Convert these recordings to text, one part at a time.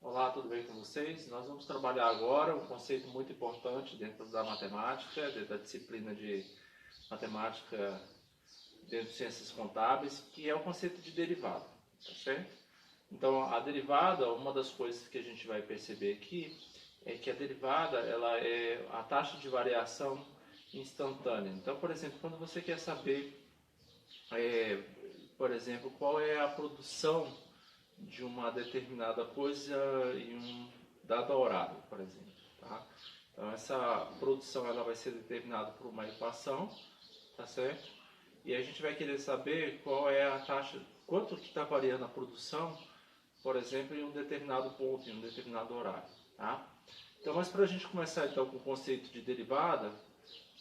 Olá, tudo bem com vocês? Nós vamos trabalhar agora um conceito muito importante dentro da matemática, dentro da disciplina de matemática, dentro de ciências contábeis, que é o conceito de derivada, tá certo? Então, a derivada, uma das coisas que a gente vai perceber aqui é que a derivada, ela é a taxa de variação instantânea. Então, por exemplo, quando você quer saber, por exemplo, qual é a produção de uma determinada coisa em um dado horário, por exemplo. Tá? Então essa produção ela vai ser determinada por uma equação, tá certo? E a gente vai querer saber qual é a taxa, quanto que está variando a produção, por exemplo, em um determinado ponto, em um determinado horário. Tá? Então, mas para a gente começar então com o conceito de derivada,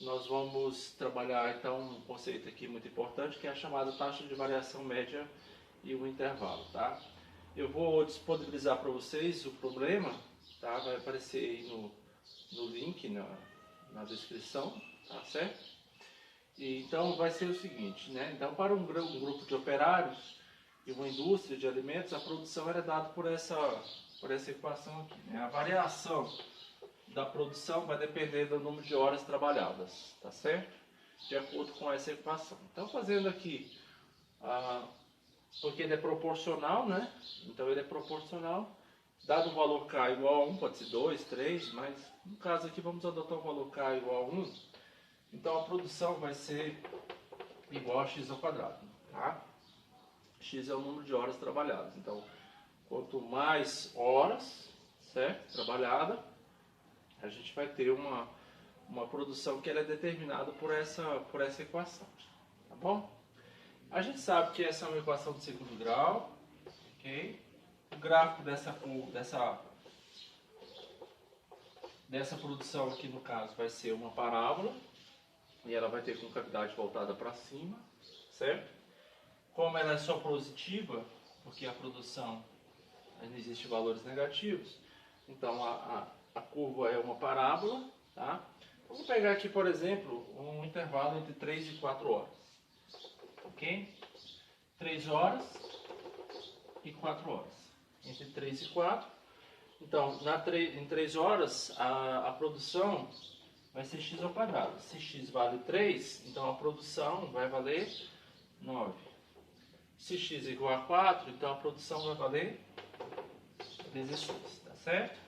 nós vamos trabalhar então um conceito aqui muito importante, que é a chamada taxa de variação média e o intervalo. Tá? Eu vou disponibilizar para vocês o problema, tá? Vai aparecer aí no link, na descrição, tá certo? E, então vai ser o seguinte, né? Então para um grupo de operários e uma indústria de alimentos, a produção era dada por essa equação aqui, né? A variação da produção vai depender do número de horas trabalhadas, tá certo? De acordo com essa equação. Então fazendo aqui porque ele é proporcional, né? Então ele é proporcional. Dado um valor k igual a 1, pode ser 2, 3, mas no caso aqui vamos adotar um valor k igual a 1. Então a produção vai ser igual a x ao quadrado. Tá? X é o número de horas trabalhadas. Então, quanto mais horas, certo? Trabalhada, a gente vai ter uma produção que ela é determinada por essa equação. Tá bom? A gente sabe que essa é uma equação de segundo grau, ok? O gráfico dessa produção aqui no caso vai ser uma parábola e ela vai ter concavidade voltada para cima, certo? Como ela é só positiva, porque a produção não existe valores negativos, então a curva é uma parábola, tá? Vamos pegar aqui, por exemplo, um intervalo entre 3 e 4 horas. Ok? 3 horas e 4 horas. Entre 3 e 4. Então, em 3 horas, a produção vai ser x ao quadrado. Se x vale 3, então a produção vai valer 9. Se x é igual a 4, então a produção vai valer 16. Tá certo?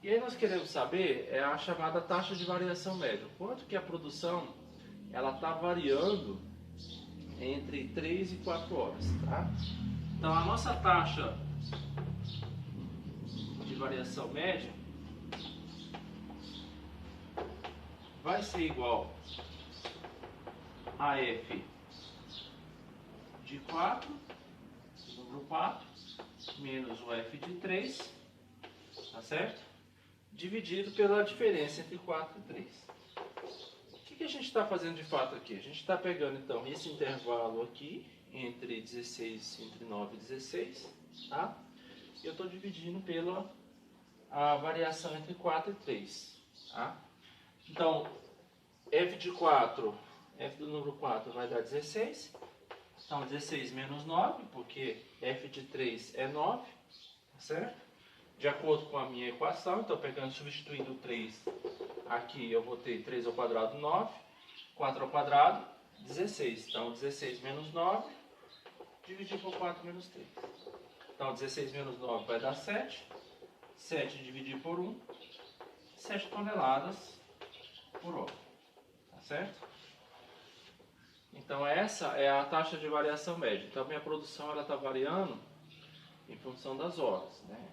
E aí nós queremos saber a chamada taxa de variação média. Quanto que a produção ela está variando entre 3 e 4 horas, tá? Então a nossa taxa de variação média vai ser igual a f de 4, número 4, menos o f de 3, tá certo? Dividido pela diferença entre 4 e 3. O que a gente está fazendo de fato aqui? A gente está pegando então esse intervalo aqui, entre 9 e 16, tá? E eu estou dividindo pela a variação entre 4 e 3, tá? Então, f de 4, f do número 4 vai dar 16. Então, 16 menos 9, porque f de 3 é 9, tá certo? De acordo com a minha equação, então pegando, substituindo o 3 aqui, eu vou ter 3 ao quadrado 9, 4 ao quadrado 16. Então 16 menos 9, dividir por 4 menos 3. Então 16 menos 9 vai dar 7, 7 dividir por 1, 7 toneladas por hora. Tá certo? Então essa é a taxa de variação média. Então a minha produção está variando em função das horas, né?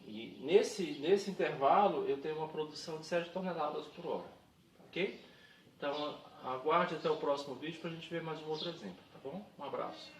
E nesse intervalo eu tenho uma produção de 7 toneladas por hora, ok? Então aguarde até o próximo vídeo para a gente ver mais um outro exemplo, tá bom? Um abraço.